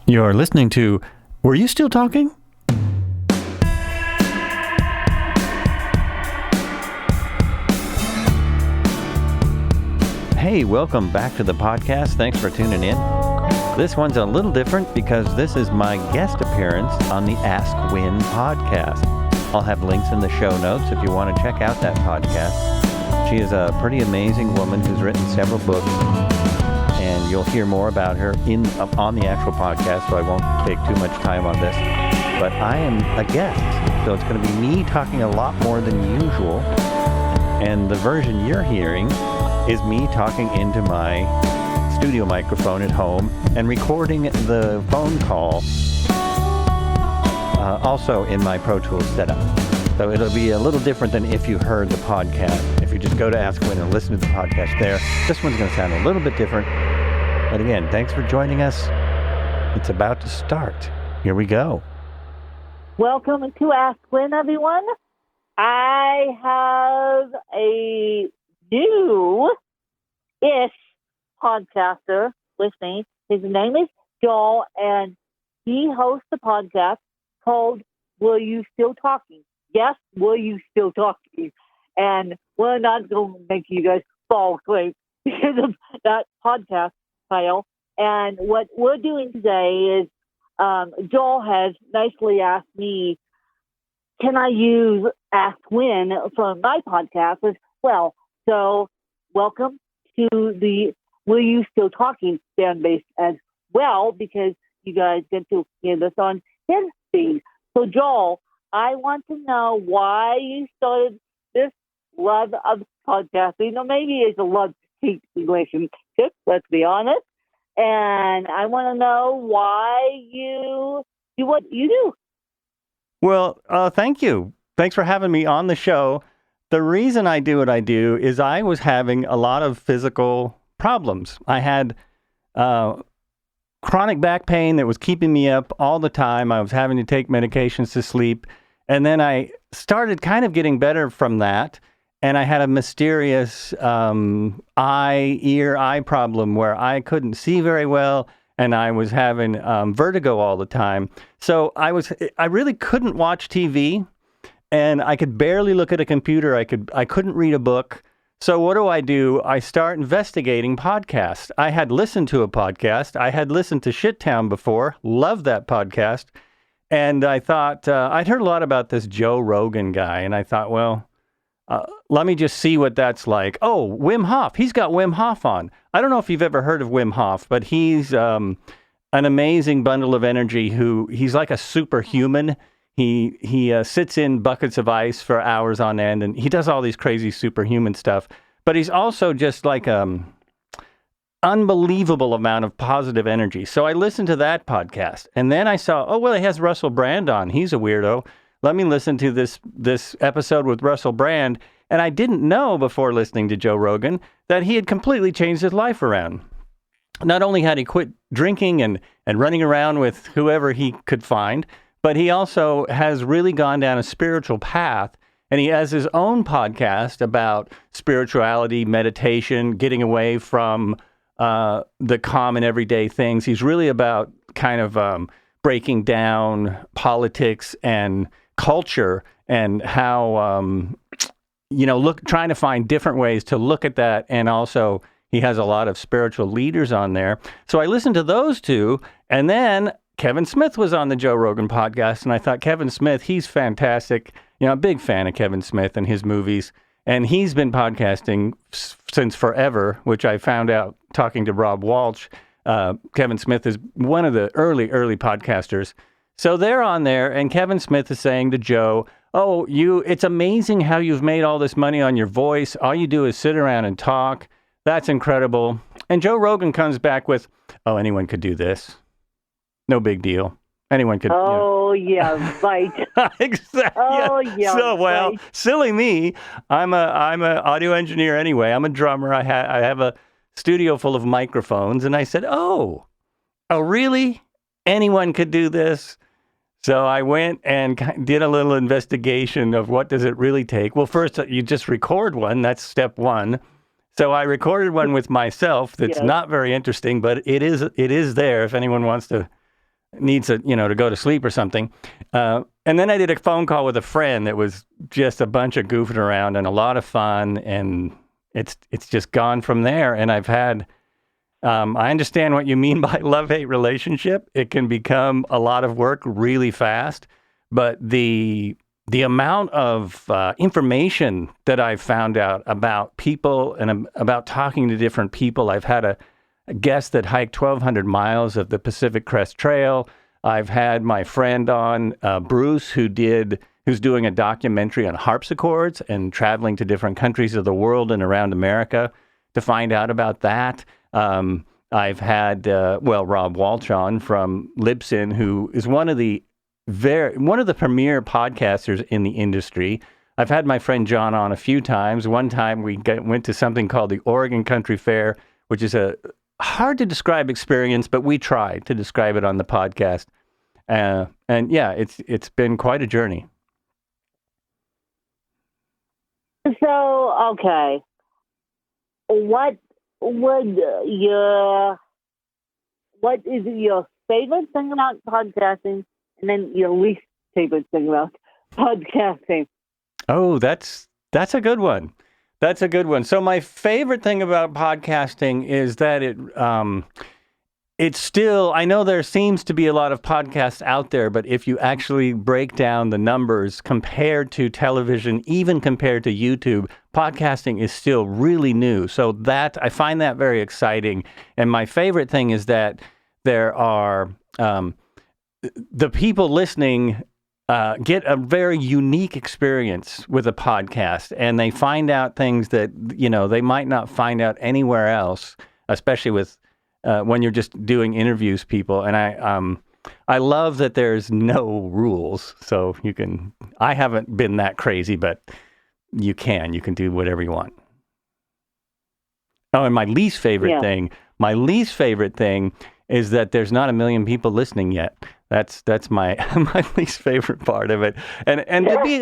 You're listening to Were You Still Talking? Hey, welcome back to the podcast. Thanks for tuning in. This one's a little different because this is my guest appearance on the AskWin podcast. I'll have links in the show notes if you want to check out that podcast. She is a pretty amazing woman who's written several books, and you'll hear more about her on the actual podcast, so I won't take too much time on this. But I am a guest, so it's going to be me talking a lot more than usual, and the version you're hearing is me talking into my studio microphone at home and recording the phone call also in my Pro Tools setup. So it'll be a little different than if you heard the podcast. If you just go to AskWin and listen to the podcast there, this one's going to sound a little bit different. But again, thanks for joining us. It's about to start. Here we go. Welcome to AskWin, everyone. I have a new-ish podcaster with me. His name is Joel, and he hosts a podcast called Were You Still Talking? Yes, Were You Still Talking? And we're not going to make you guys fall asleep because of that podcast title. And what we're doing today is Joel has nicely asked me, can I use AskWin for my podcast as well? So welcome to the Were You Still Talking fan base as well, because you guys get to hear this on his feed. So Joel, I want to know why you started this love of podcasting. Maybe it's a love-hate relationship, let's be honest. And I want to know why you do what you do. Well, thank you. Thanks for having me on the show. The reason I do what I do is I was having a lot of physical problems. I had chronic back pain that was keeping me up all the time. I was having to take medications to sleep. And then I started kind of getting better from that. And I had a mysterious eye problem where I couldn't see very well. And I was having vertigo all the time. So I really couldn't watch TV. And I could barely look at a computer. I couldn't read a book. So what do? I start investigating podcasts. I had listened to a podcast. I had listened to Shittown before. Loved that podcast. And I thought, I'd heard a lot about this Joe Rogan guy. And I thought, well, let me just see what that's like. Oh, Wim Hof. He's got Wim Hof on. I don't know if you've ever heard of Wim Hof, but he's an amazing bundle of energy he's like a superhuman. He sits in buckets of ice for hours on end, and he does all these crazy superhuman stuff. But he's also just like unbelievable amount of positive energy. So I listened to that podcast, and then I saw, oh, well, he has Russell Brand on. He's a weirdo. Let me listen to this episode with Russell Brand. And I didn't know before listening to Joe Rogan that he had completely changed his life around. Not only had he quit drinking and running around with whoever he could find, but he also has really gone down a spiritual path, and he has his own podcast about spirituality, meditation, getting away from the common everyday things. He's really about kind of breaking down politics and culture and how, trying to find different ways to look at that. And also he has a lot of spiritual leaders on there. So I listened to those two, and then Kevin Smith was on the Joe Rogan podcast, and I thought, Kevin Smith, he's fantastic. A big fan of Kevin Smith and his movies, and he's been podcasting since forever, which I found out talking to Rob Walsh. Kevin Smith is one of the early podcasters. So they're on there, and Kevin Smith is saying to Joe, oh, it's amazing how you've made all this money on your voice. All you do is sit around and talk. That's incredible. And Joe Rogan comes back with, oh, anyone could do this. No big deal. Anyone could. Oh, yeah, right. Exactly. Oh, yeah. So, well, right. Silly me. I'm a audio engineer anyway. I'm a drummer. I have a studio full of microphones, and I said, oh, really? Anyone could do this? So I went and did a little investigation of what does it really take. Well, first, you just record one. That's step one. So I recorded one with myself that's not very interesting, but it is there if anyone wants to needs to go to sleep or something. And then I did a phone call with a friend that was just a bunch of goofing around and a lot of fun, and it's just gone from there. And I've had, I understand what you mean by love-hate relationship. It can become a lot of work really fast, but the amount of information that I've found out about people and about talking to different people. I've had a guest that hiked 1,200 miles of the Pacific Crest Trail. I've had my friend on, Bruce, who's doing a documentary on harpsichords and traveling to different countries of the world and around America to find out about that. I've had, Rob Walchon from Libsyn, who is one of the premier podcasters in the industry. I've had my friend John on a few times. One time we went to something called the Oregon Country Fair, which is a hard to describe experience, but we tried to describe it on the podcast. And yeah, it's been quite a journey. So, okay. What is your favorite thing about podcasting, and then your least favorite thing about podcasting? Oh, that's a good one. That's a good one. So my favorite thing about podcasting is that it's still, I know there seems to be a lot of podcasts out there, but if you actually break down the numbers compared to television, even compared to YouTube, podcasting is still really new. So that, I find that very exciting. And my favorite thing is that there are, the people listening get a very unique experience with a podcast, and they find out things that, they might not find out anywhere else, especially with when you're just doing interviews, people. And I love that there's no rules. So I haven't been that crazy, but you can do whatever you want. Oh, and my least favorite thing is that there's not a million people listening yet. That's my least favorite part of it. And to be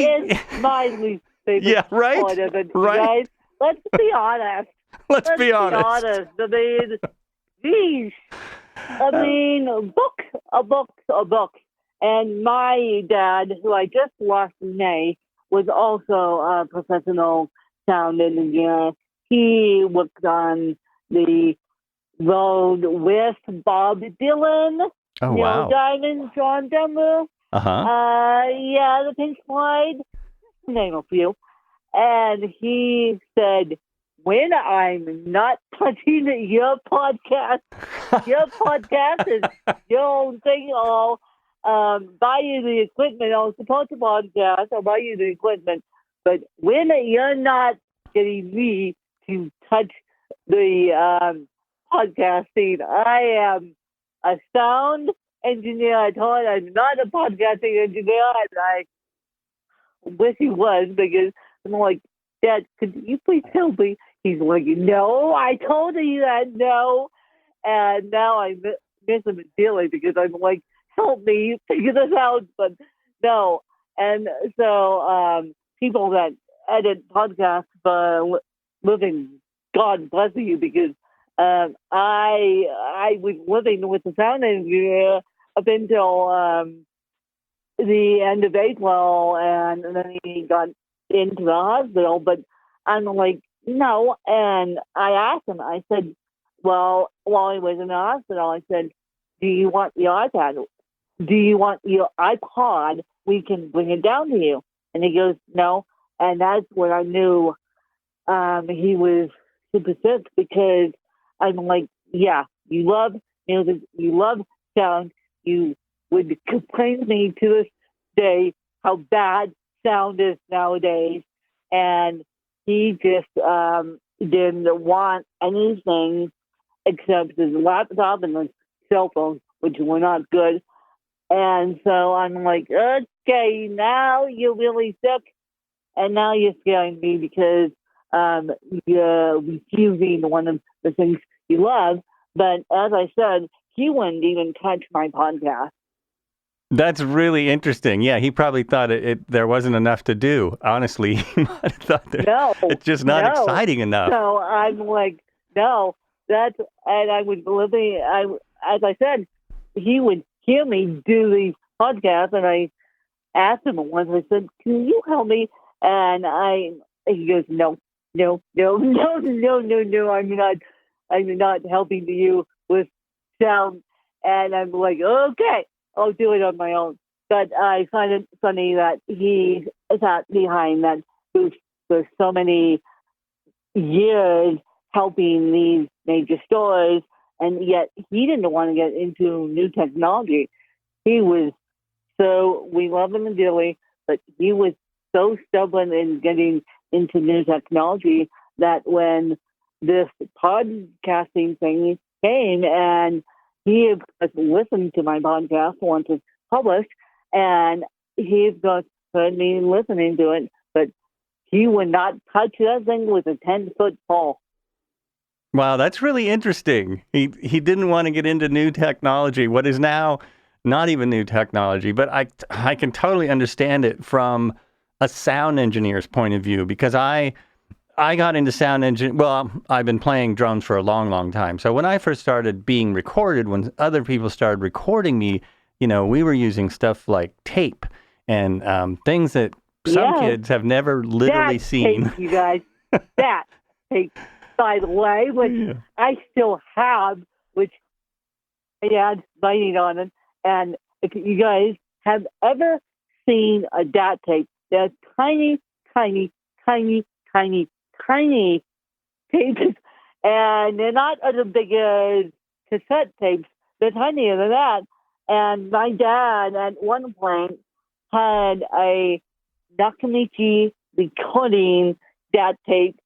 is my least favorite part of it, guys. Let's be honest. Let's be honest. A book. And my dad, who I just lost in May, was also a professional sound engineer. He worked on the road with Bob Dylan, Neil Diamond, John Denver. The Pink Floyd, name a few. And he said, when I'm not touching your podcast is your own thing. I'll buy you the equipment. I'll support the podcast. I'll buy you the equipment. But when you're not getting me to touch the podcasting, I am a sound engineer. I told him I'm not a podcasting engineer, and I wish he was, because I'm like, Dad, could you please help me? He's like, no, I told you that, no. And now I miss him dearly, because I'm like, help me figure this out, but no. And so people that edit podcasts for living, God bless you, because I was living with the sound engineer up until the end of April, and then he got into the hospital. But I'm like, no. And I asked him, I said, well, while he was in the hospital, I said, do you want your iPad? Do you want your iPod? We can bring it down to you. And he goes, no. And that's when I knew he was super sick, because I'm like, yeah, you love music, you love sound. You would complain to me to this day how bad sound is nowadays. And he just didn't want anything except his laptop and his cell phone, which were not good. And so I'm like, okay, now you're really sick, and now you're scaring me, because you're refusing one of the things you love. But as I said, he wouldn't even touch my podcast. That's really interesting. Yeah, he probably thought there wasn't enough to do. Honestly, he might have thought it's just not exciting enough. So I'm like, no, and I was living, as I said, he would hear me do these podcasts, and I asked him once. I said, "Can you help me?" And he goes, "No, no, no, no, no, no, no. I'm not helping you with sound." And I'm like, "Okay, I'll do it on my own." But I find it funny that he sat behind that booth for so many years helping these major stores, and yet he didn't want to get into new technology. He was we love him dearly, but he was so stubborn in getting into new technology that when this podcasting thing came, and he has listened to my podcast once it's published, and he's just heard me listening to it, but he would not touch that thing with a 10-foot pole. Wow, that's really interesting. He didn't want to get into new technology, what is now not even new technology, but I can totally understand it from a sound engineer's point of view, because I got into sound engineering. Well, I've been playing drums for a long, long time. So when I first started being recorded, when other people started recording me, we were using stuff like tape and things that some kids have never literally seen. Tape, you guys, that tape, by the way, which I still have, which I had writing on it. And if you guys have ever seen a DAT tape, they're tiny, tiny, tiny, tiny, tiny tapes, and they're not as big as cassette tapes. They're tinier than that. And my dad, at one point, had a Nakamichi recording DAT tape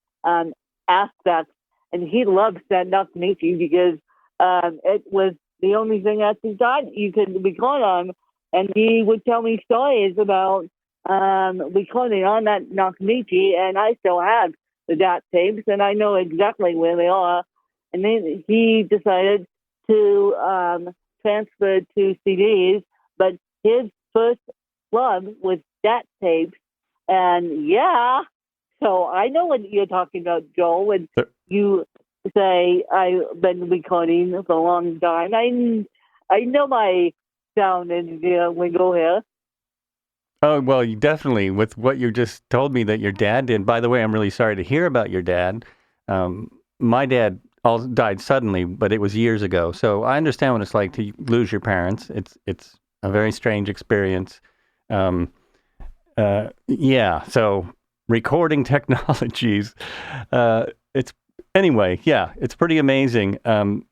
aspect, and he loves that Nakamichi because it was the only thing at the time you could record on. And he would tell me stories about recording on that Nakamichi, and I still have the DAT tapes, and I know exactly where they are. And then he decided to transfer to CDs, but his first love was DAT tapes. And so I know what you're talking about, Joel, when you say I've been recording for a long time. I know my sound engineer lingo here. Oh, well, you definitely, with what you just told me that your dad did. By the way, I'm really sorry to hear about your dad. My dad died suddenly, but it was years ago. So I understand what it's like to lose your parents. It's a very strange experience. So recording technologies, it's pretty amazing. And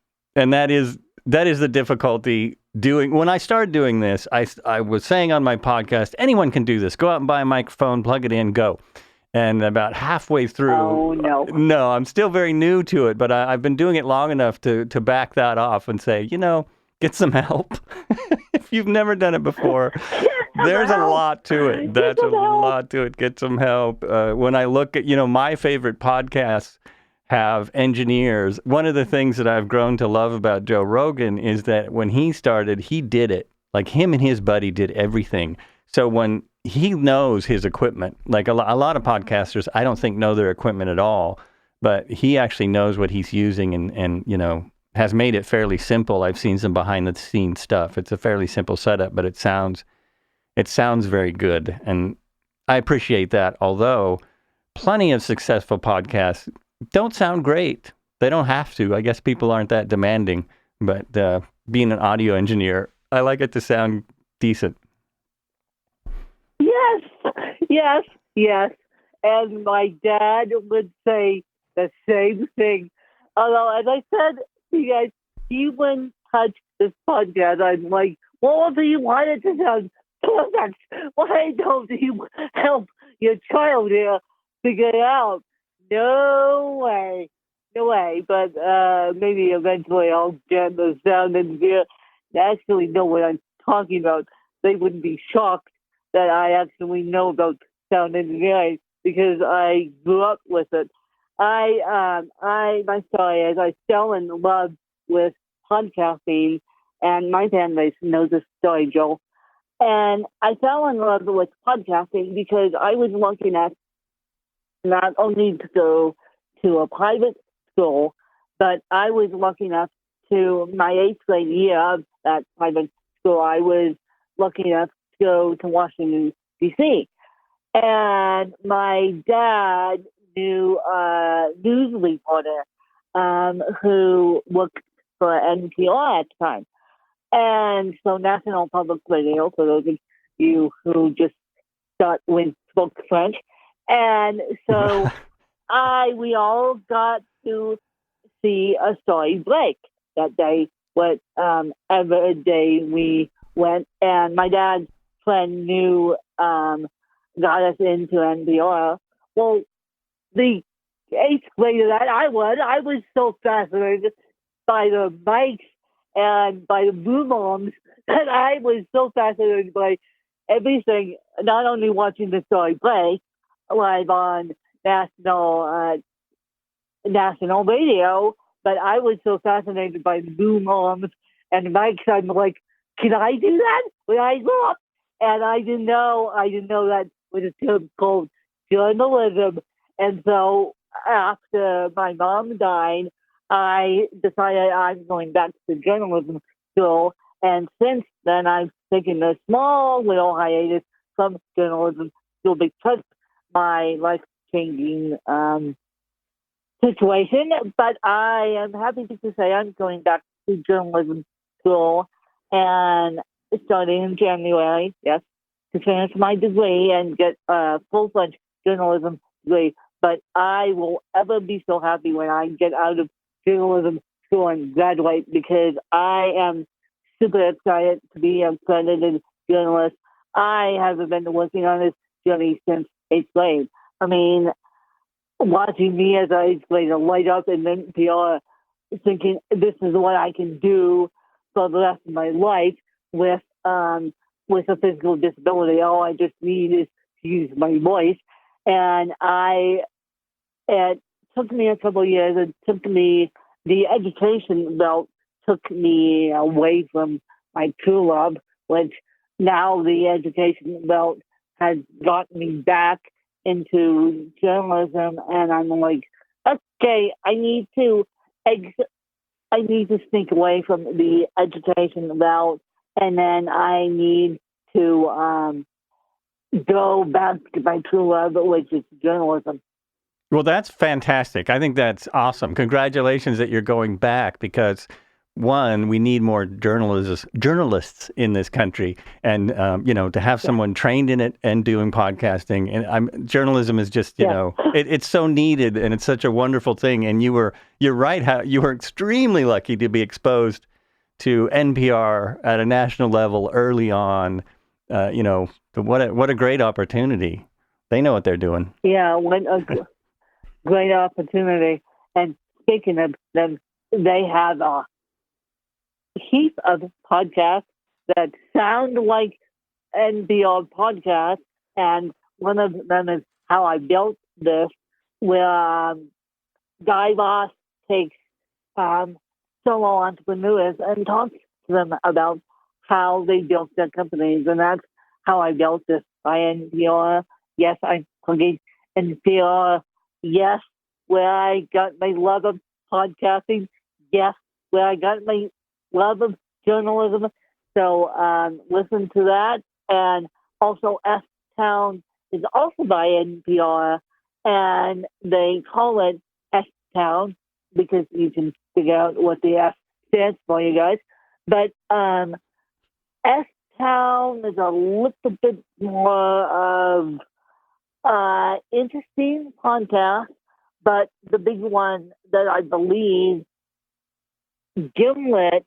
that is the difficulty doing. When I started doing this, I was saying on my podcast, anyone can do this. Go out and buy a microphone, plug it in, go. And about halfway through, no, I'm still very new to it, but I've been doing it long enough to back that off and say, get some help. If you've never done it before, there's a lot to it. That's a lot to it. Get some help. When I look at, my favorite podcasts have engineers. One of the things that I've grown to love about Joe Rogan is that when he started, he did it. Like him and his buddy did everything. So when he knows his equipment, like a lot of podcasters, I don't think know their equipment at all, but he actually knows what he's using and has made it fairly simple. I've seen some behind the scenes stuff. It's a fairly simple setup, but it sounds very good. And I appreciate that. Although plenty of successful podcasts don't sound great. They don't have to. I guess people aren't that demanding, but being an audio engineer, I like it to sound decent. Yes. And my dad would say the same thing. Although, as I said, you guys, he wouldn't touch this podcast. I'm like, well, if you want it to sound perfect, why don't you help your child here figure it out? No way. But maybe eventually I'll get the sound engineer to actually know what I'm talking about. They wouldn't be shocked that I actually know about sound engineering because I grew up with it. My story is I fell in love with podcasting, and my fan base knows this story, Joel. And I fell in love with podcasting because I was lucky enough not only to go to a private school, but I was lucky enough to my 8th grade year of that private school. I was lucky enough to go to Washington, D.C. And my dad knew a news reporter who worked for NPR at the time. And so National Public Radio, for those of you who just spoke French. And so we all got to see a story break that day, whatever day we went. And my dad's friend knew, got us into NPR. Well, the 8th grader that I was so fascinated by the mics and by the boom arms that I was so fascinated by everything, not only watching the story play live on national radio, but I was so fascinated by the boom arms and the mics. I'm like, can I do that when I grow up? And I didn't know that was a term called journalism. And so after my mom died, I decided I'm going back to journalism school. And since then, I've taken a small little hiatus from journalism school because my life-changing situation. But I am happy to say I'm going back to journalism school and starting in January, yes, to finish my degree and get a full-fledged journalism degree. But I will ever be so happy when I get out of journalism school and graduate, because I am super excited to be a accredited journalist. I have been working on this journey since 8th grade. I mean, watching me as an 8th grader light up in NPR, thinking this is what I can do for the rest of my life with a physical disability. All I just need is to use my voice. And it took me a couple of years. The education belt took me away from my true love, which now the education belt has gotten me back into journalism. And I'm like, okay, I need to sneak away from the education belt, and then I need to go back to my true love, which is journalism. Well, that's fantastic. I think that's awesome. Congratulations that you're going back, because one, we need more journalists in this country, and to have someone trained in it and doing podcasting. And journalism is just it's so needed, and it's such a wonderful thing. And you're right. You were extremely lucky to be exposed to NPR at a national level early on. What a great opportunity. They know what they're doing. Yeah, what a great opportunity. And speaking of them, they have a heap of podcasts that sound like NPR podcasts, and one of them is How I Built This, where Guy Voss takes solo entrepreneurs and talks to them about how they built their companies, and that's How I Built This by NPR. Yes, I'm plugging NPR. Yes, where I got my love of podcasting. Yes, where I got my love of journalism. So listen to that. And also S-Town is also by NPR, and they call it S-Town because you can figure out what the S stands for, you guys. But S-Town is a little bit more of interesting podcast, but the big one that I believe Gimlet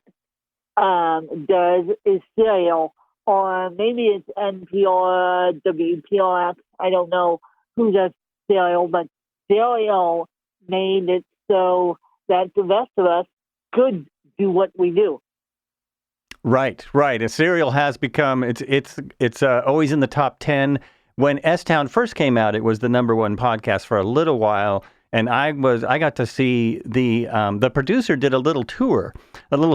does is Serial, or maybe it's NPR, WPRX. I don't know who does Serial, but Serial made it so that the rest of us could do what we do. Right. And Serial has become it's always in the top 10. When S-Town first came out, it was the number one podcast for a little while, and I got to see the producer did a little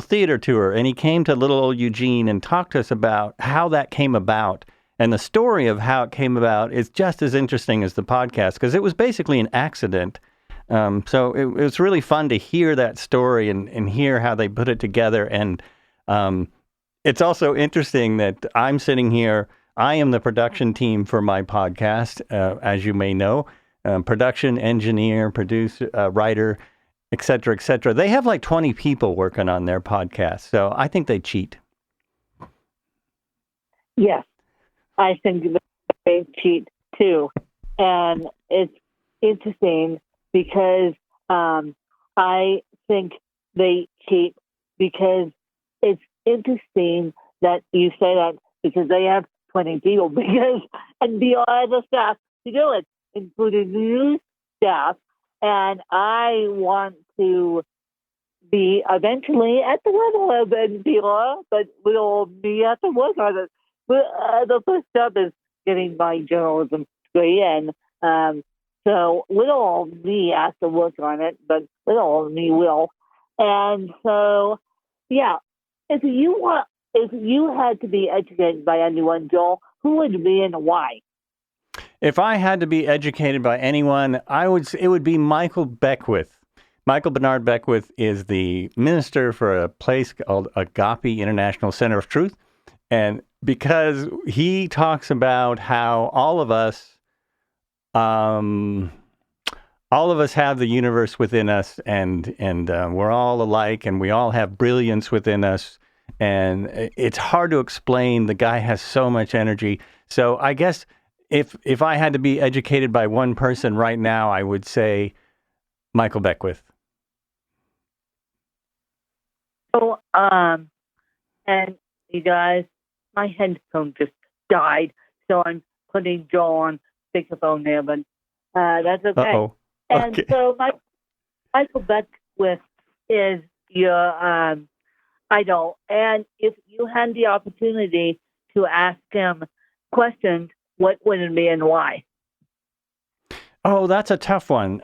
theater tour, and he came to little old Eugene and talked to us about how that came about, and the story of how it came about is just as interesting as the podcast, because it was basically an accident. So it was really fun to hear that story and hear how they put it together, and it's also interesting that I'm sitting here. I am the production team for my podcast, as you may know, production engineer, producer, writer, et cetera, et cetera. They have like 20 people working on their podcast. So I think they cheat. Yes, I think they cheat too. And it's interesting because I think they cheat because it's interesting that you say that because they have 20 people and the other staff to do it, including the news staff. And I want to be eventually at the level of NPR, but we'll be at to work on it. But, the first step is getting my journalism degree, and so little old me has to work on it, but little old me will. And so, yeah, if you had to be educated by anyone, Joel, who would it be and why? If I had to be educated by anyone, it would be Michael Beckwith. Michael Bernard Beckwith is the minister for a place called Agape International Center of Truth. And because he talks about how all of us have the universe within us, and we're all alike, and we all have brilliance within us. And it's hard to explain. The guy has so much energy. So I guess if I had to be educated by one person right now, I would say Michael Beckwith. So, and you guys, my headphone just died, so I'm putting Joel on speakerphone there, but that's okay. Uh-oh. And okay. so Michael Beckwith is your idol, and if you had the opportunity to ask him questions, what would it be and why? Oh, that's a tough one,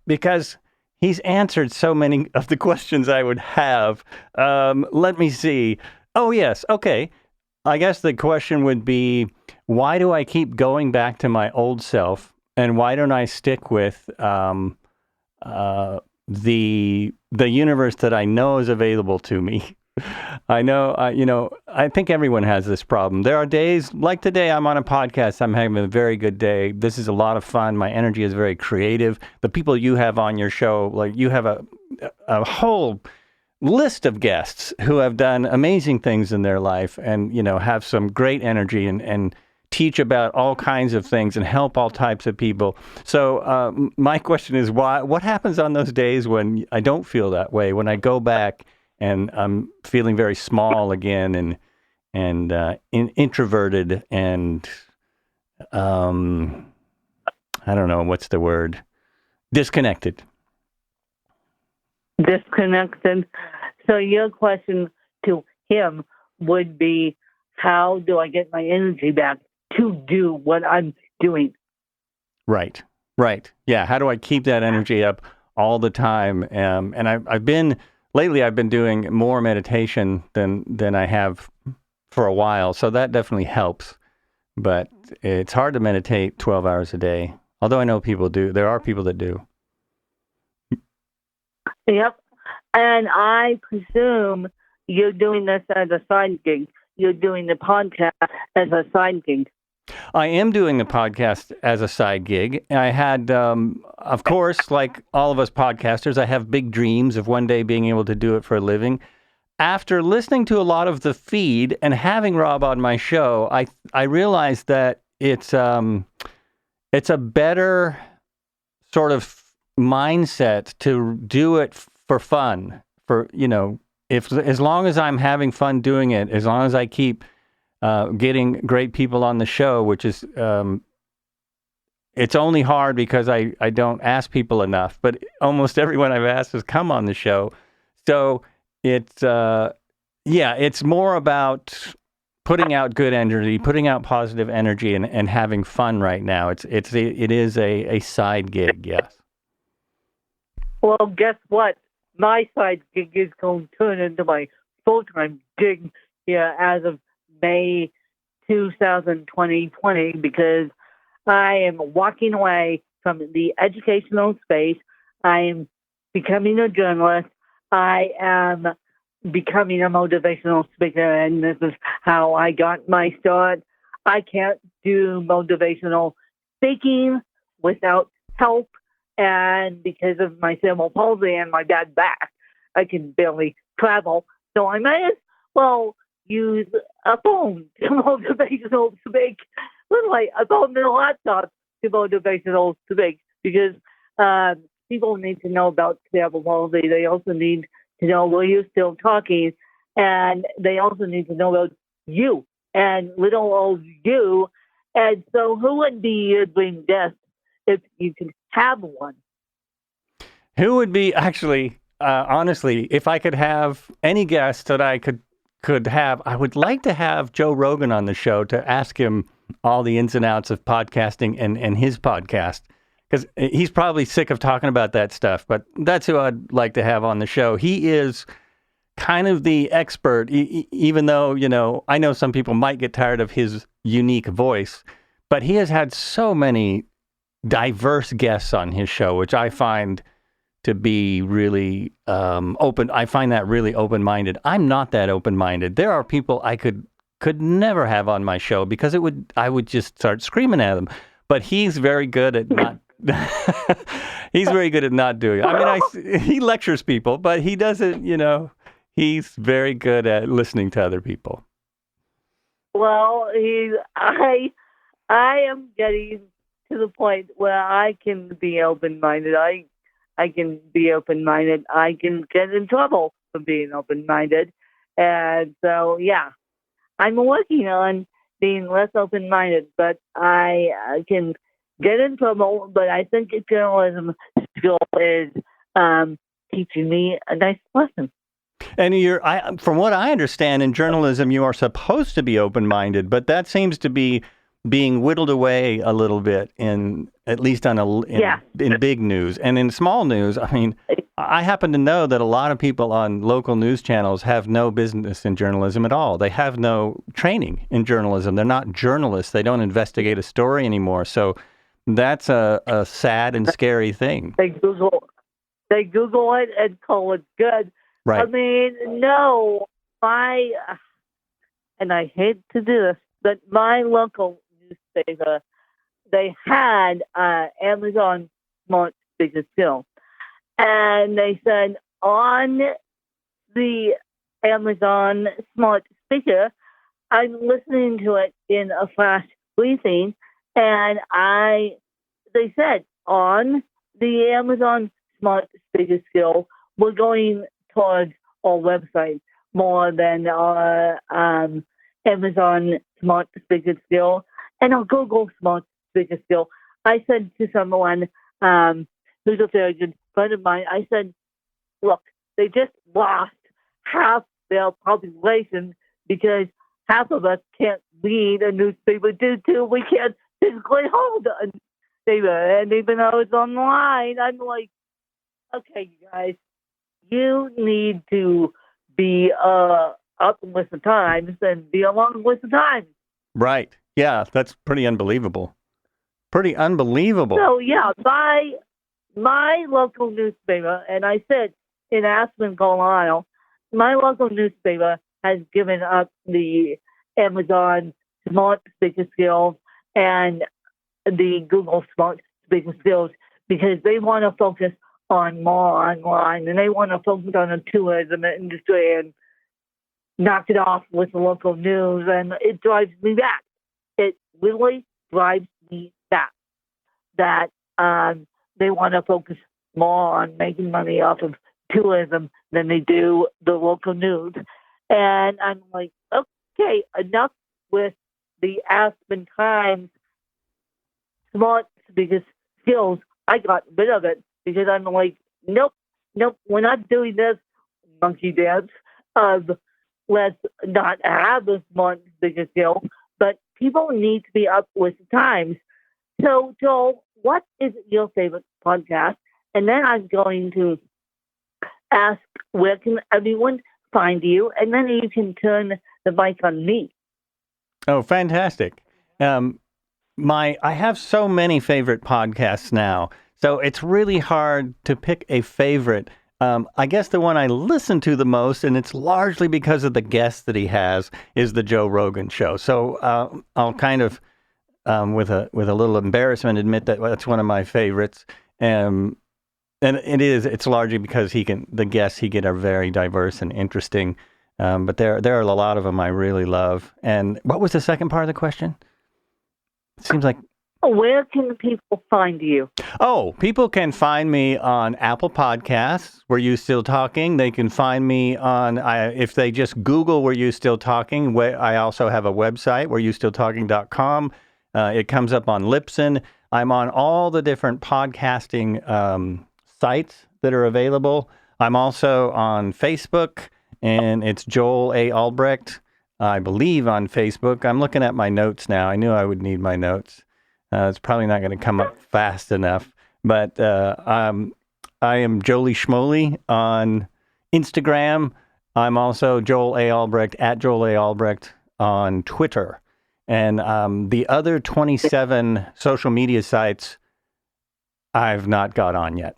because he's answered so many of the questions I would have. Let me see. Oh, yes. Okay. I guess the question would be, why do I keep going back to my old self, and why don't I stick with the universe that I know is available to me? I know, I think everyone has this problem. There are days like today, I'm on a podcast. I'm having a very good day. This is a lot of fun. My energy is very creative. The people you have on your show, like you have a whole list of guests who have done amazing things in their life and, have some great energy and teach about all kinds of things and help all types of people. So my question is, what happens on those days when I don't feel that way, when I go back and I'm feeling very small again and introverted and I don't know, what's the word? Disconnected. Disconnected. So your question to him would be, how do I get my energy back to do what I'm doing? Right. Yeah. How do I keep that energy up all the time? And I've been doing more meditation than I have for a while. So that definitely helps. But it's hard to meditate 12 hours a day. Although I know people do. There are people that do. Yep. And I presume you're doing this as a side gig. You're doing the podcast as a side gig. I am doing the podcast as a side gig. I had, of course, like all of us podcasters, I have big dreams of one day being able to do it for a living. After listening to a lot of the feed and having Rob on my show, I realized that it's a better sort of mindset to do it for fun. For as long as I'm having fun doing it, as long as I keep getting great people on the show, which is it's only hard because I don't ask people enough, but almost everyone I've asked has come on the show. So it's it's more about putting out good energy, putting out positive energy, and having fun right now. It is a side gig, yes. Well, guess what? My side gig is going to turn into my full-time gig here as of May 2020, because I am walking away from the educational space. I am becoming a journalist. I am becoming a motivational speaker, and this is how I got my start. I can't do motivational speaking without help, and because of my cerebral palsy and my bad back, I can barely travel. So I might as well use a phone to motivational speak, literally a phone and a laptop to motivational speak, because people need to know about cerebral palsy. They also need to know, were you still talking? And they also need to know about you and little old you. And so who would be your dream guest if you could have one? Who would be, actually, honestly, if I could have any guest that I could have, I would like to have Joe Rogan on the show to ask him all the ins and outs of podcasting and his podcast. Because he's probably sick of talking about that stuff, but that's who I'd like to have on the show. He is kind of the expert, even though, I know some people might get tired of his unique voice, but he has had so many diverse guests on his show, which I find to be really open. I find that really open-minded. I'm not that open-minded. There are people I could never have on my show because I would just start screaming at them. But he's very good at not. He's very good at not doing it. I mean, he lectures people, but he doesn't. He's very good at listening to other people. Well, I am getting to the point where I can be open-minded. I can be open-minded. I can get in trouble for being open-minded. And so, yeah, I'm working on being less open-minded, but I can get in trouble. But I think journalism skill is teaching me a nice lesson. And from what I understand, in journalism, you are supposed to be open-minded, but that seems to be being whittled away a little bit in big news. And in small news, I mean, I happen to know that a lot of people on local news channels have no business in journalism at all. They have no training in journalism. They're not journalists. They don't investigate a story anymore. So that's a sad and scary thing. They Google it and call it good. Right. I mean, no, and I hate to do this, but my local newspaper, they had Amazon Smart Speaker Skill. And they said on the Amazon Smart Speaker, I'm listening to it in a flash briefing, and they said on the Amazon Smart Speaker Skill, we're going towards our website more than our Amazon Smart Speaker Skill and our Google Smart Speaker Skill. I said to someone who's a very good friend of mine, I said, look, they just lost half their population because half of us can't read a newspaper due to we can't physically hold a newspaper. And even though it's online, I'm like, okay, you guys, you need to be up with the times and be along with the times. Right. Yeah, that's pretty unbelievable. Pretty unbelievable. So, yeah, my local newspaper, and I said in AskWin, Colorado, my local newspaper has given up the Amazon Smart Speaker Skills and the Google Smart Speaker Skills because they want to focus on more online and they want to focus on the tourism industry and knock it off with the local news. And it drives me back. It really drives me back that they want to focus more on making money off of tourism than they do the local news. And I'm like, okay, enough with the Aspen Times Smart Speaker Skills. I got rid of it because I'm like, nope, we're not doing this monkey dance of let's not have a smart speaker skill, but people need to be up with the times. So, Joel, what is your favorite podcast? And then I'm going to ask where can everyone find you, and then you can turn the mic on me. Oh, fantastic. I have so many favorite podcasts now, so it's really hard to pick a favorite. I guess the one I listen to the most, and it's largely because of the guests that he has, is the Joe Rogan show. So I'll kind of, with a little embarrassment, admit that that's one of my favorites. And it's largely because the guests he get are very diverse and interesting. But there are a lot of them I really love. And what was the second part of the question? It seems like. Where can people find you? Oh, people can find me on Apple Podcasts, Were You Still Talking? They can find me on, if they just Google Were You Still Talking, I also have a website, wereyoustilltalking.com. It comes up on Libsyn. I'm on all the different podcasting sites that are available. I'm also on Facebook, and it's Joel A. Albrecht, I believe, on Facebook. I'm looking at my notes now. I knew I would need my notes. It's probably not going to come up fast enough, but I am Jolie Schmoly on Instagram. I'm also Joel A. Albrecht, at Joel A. Albrecht on Twitter. And the other 27 social media sites I've not got on yet.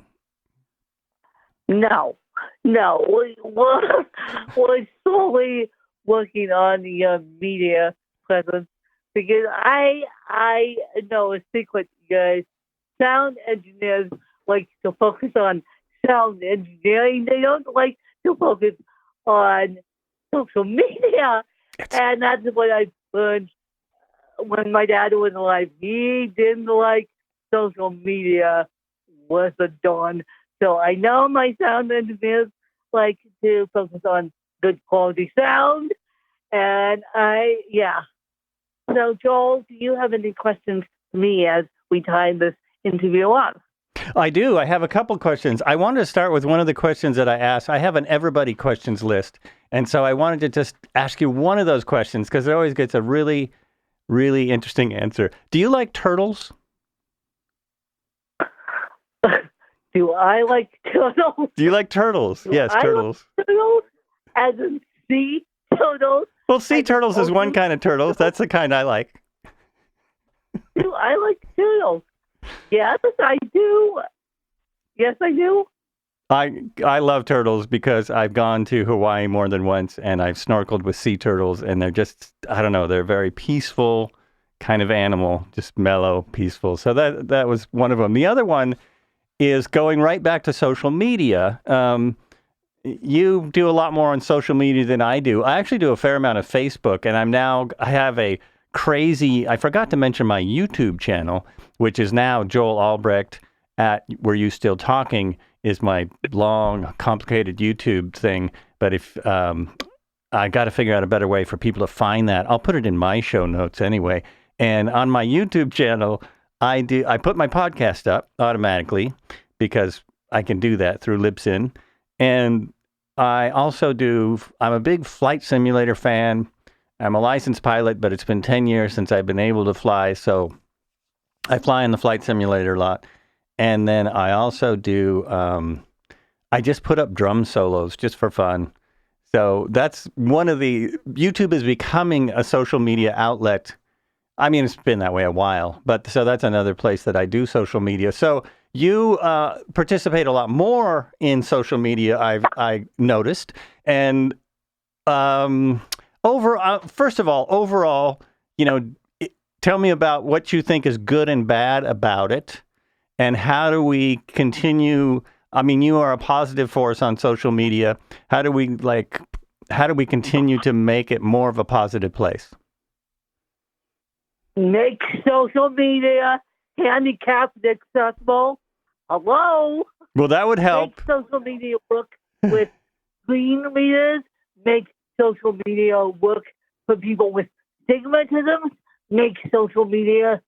No. We're slowly working on the media presence. Because I know a secret, guys. Sound engineers like to focus on sound engineering. They don't like to focus on social media. And that's what I learned when my dad was alive. He didn't like social media worth a darn. So I know my sound engineers like to focus on good quality sound. And So, Joel, do you have any questions for me as we tie this interview up? I do. I have a couple questions. I wanted to start with one of the questions that I asked. I have an everybody questions list. And so I wanted to just ask you one of those questions because it always gets a really, really interesting answer. Do you like turtles? Do I like turtles? Do you like turtles? Yes, turtles. Like turtles, as in sea turtles. Well, sea turtles is one kind of turtles. That's the kind I like. Do I like turtles? Yes, I do. Yes, I do. I love turtles because I've gone to Hawaii more than once and I've snorkeled with sea turtles and they're just, I don't know, they're a very peaceful kind of animal, just mellow, peaceful. So that was one of them. The other one is going right back to social media. You do a lot more on social media than I do. I actually do a fair amount of Facebook, and I have a crazy, I forgot to mention my YouTube channel, which is now Joel Albrecht at Were You Still Talking, is my long, complicated YouTube thing. But if I got to figure out a better way for people to find that, I'll put it in my show notes anyway. And on my YouTube channel, I put my podcast up automatically because I can do that through Libsyn. And I also I'm a big flight simulator fan. I'm a licensed pilot, but it's been 10 years since I've been able to fly. So I fly in the flight simulator a lot. And then I also I just put up drum solos just for fun. So that's YouTube is becoming a social media outlet. I mean, it's been that way a while, but so that's another place that I do social media. So you participate a lot more in social media, I noticed. And first of all, overall, tell me about what you think is good and bad about it, and how do we continue? I mean, you are a positive force on social media. How do we continue to make it more of a positive place? Make social media handicapped accessible. Hello? Well, that would help. Make social media work with screen readers. Make social media work for people with stigmatism. Make social media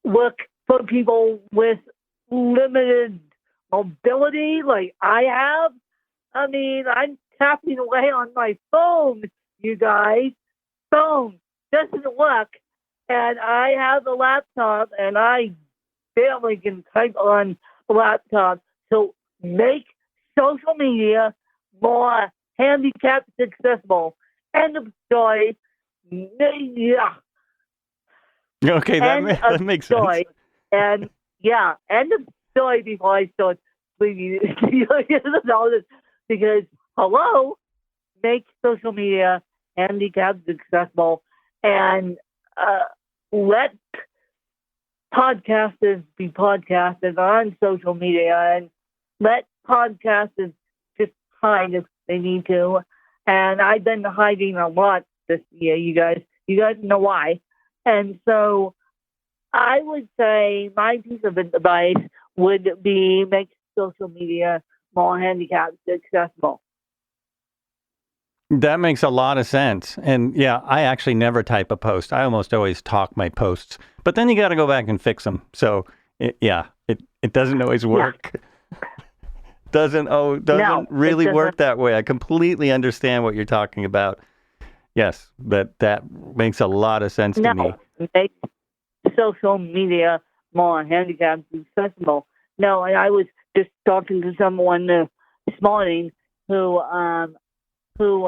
work for people with limited mobility like I have. I mean, I'm tapping away on my phone, you guys. Phone doesn't work. And I have a laptop, and I barely can type on a laptop. So make social media more handicapped accessible. End of story. Yeah. Okay, that makes sense. And end of story before I start seriously need to know this because, hello, make social media handicapped accessible and let podcasters be podcasters on social media and let podcasters just hide if they need to. And I've been hiding a lot this year, you guys. You guys know why. And so I would say my piece of advice would be make social media more handicapped accessible. That makes a lot of sense. And yeah, I actually never type a post. I almost always talk my posts, but then you got to go back and fix them. So it doesn't always work. Yeah. doesn't really work that way. I completely understand what you're talking about. Yes, but that makes a lot of sense to me. Make social media more handicapped accessible. No, and I was just talking to someone this morning who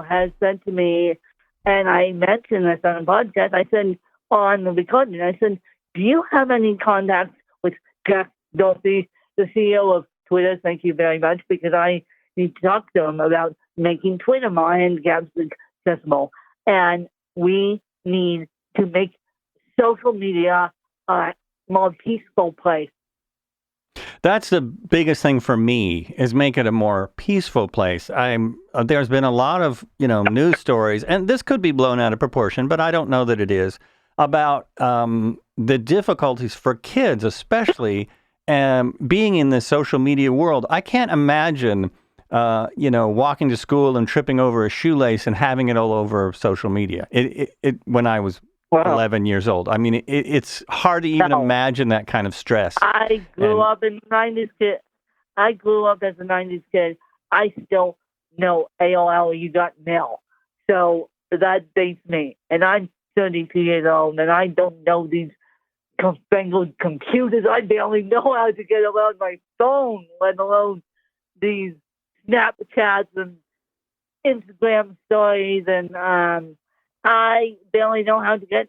has said to me, and I mentioned this on a podcast, I said on the recording, I said, do you have any contacts with Jack Dorsey, the CEO of Twitter? Thank you very much, because I need to talk to him about making Twitter more handicapped accessible. And we need to make social media a more peaceful place. That's the biggest thing for me, is make it a more peaceful place. There's been a lot of, news stories, and this could be blown out of proportion, but I don't know that it is, about the difficulties for kids, especially being in this social media world. I can't imagine, walking to school and tripping over a shoelace and having it all over social media. When I was 11 years old. I mean, it's hard to even imagine that kind of stress. I grew up in the 90s kid. I grew up as a 90s kid. I still know AOL, you got mail. So that dates me. And I'm 32 years old, and I don't know these fangled computers. I barely know how to get around my phone, let alone these Snapchats and Instagram stories, and I barely know how to get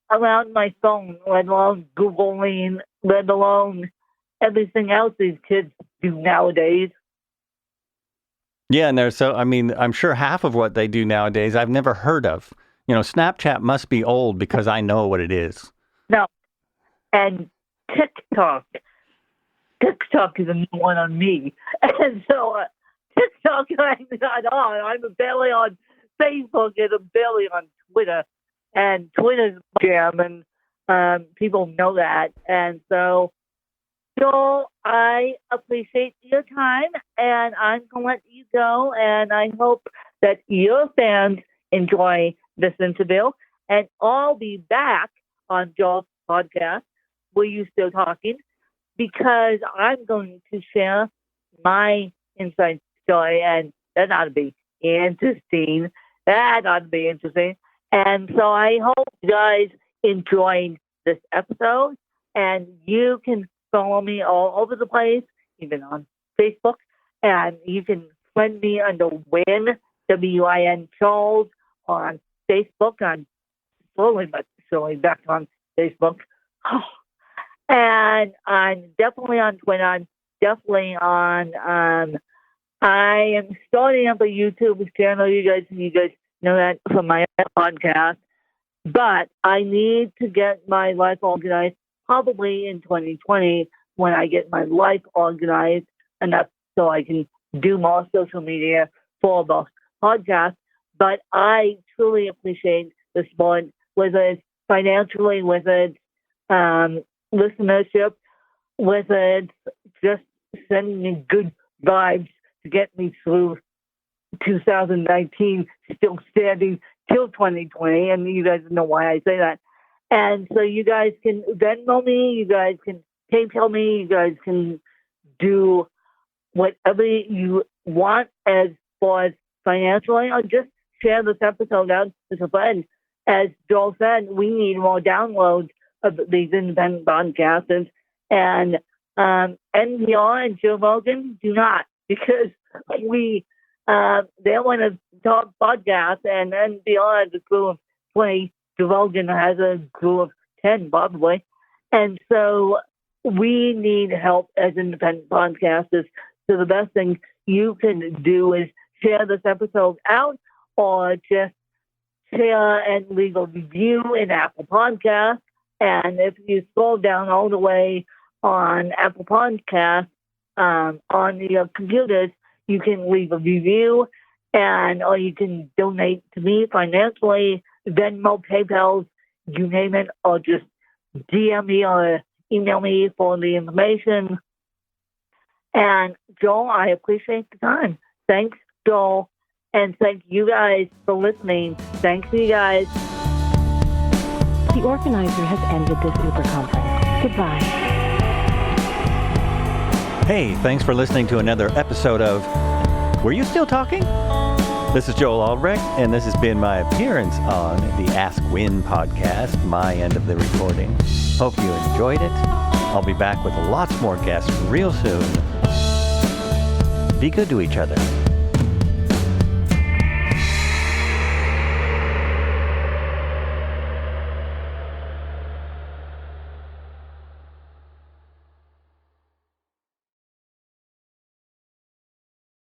around my phone, let alone Googling, let alone everything else these kids do nowadays. Yeah, and I'm sure half of what they do nowadays I've never heard of. Snapchat must be old because I know what it is. No, and TikTok. TikTok is a new one on me. And so TikTok I'm not on. I'm barely on Facebook and I'm barely on Twitter. And Twitter's jam, and people know that. And so I appreciate your time, and I'm going to let you go. And I hope that your fans enjoy this interview. And I'll be back on Joel's podcast, Were You Still Talking? Because I'm going to share my inside story, and that ought to be interesting. And so I hope you guys enjoyed this episode, and you can follow me all over the place, even on Facebook, and you can friend me under Win, W-I-N Charles, on Facebook. I'm slowly but surely back on Facebook. And I'm definitely on Twitter. I'm definitely on. I am starting up a YouTube channel. You guys know that from my podcast. But I need to get my life organized. Probably in 2020, when I get my life organized enough so I can do more social media for the podcast. But I truly appreciate the support, whether it's financially, whether it's listenership, whether it's just sending me good vibes to get me through 2019, still standing till 2020, and you guys know why I say that. And so you guys can Venmo me, you guys can PayPal me, you guys can do whatever you want as far as financially, or just share this episode out with a friend. As Joel said, we need more downloads of these independent podcasters, and NPR and Joe Rogan do not, because they want to talk podcasts, and NPR has a crew of 20, Joe Rogan has a crew of 10 probably, and so we need help as independent podcasters. So the best thing you can do is share this episode out, or just share and leave a review in Apple Podcasts. And if you scroll down all the way on Apple Podcasts, on your computers, you can leave a review, or you can donate to me financially, Venmo, PayPal, you name it, or just DM me or email me for the information. And Joel, I appreciate the time. Thanks, Joel. And thank you guys for listening. Thanks to you guys. The organizer has ended this Uber conference. Goodbye. Hey, thanks for listening to another episode of Were You Still Talking? This is Joel Albrecht, and this has been my appearance on the AskWin podcast, my end of the recording. Hope you enjoyed it. I'll be back with lots more guests real soon. Be good to each other.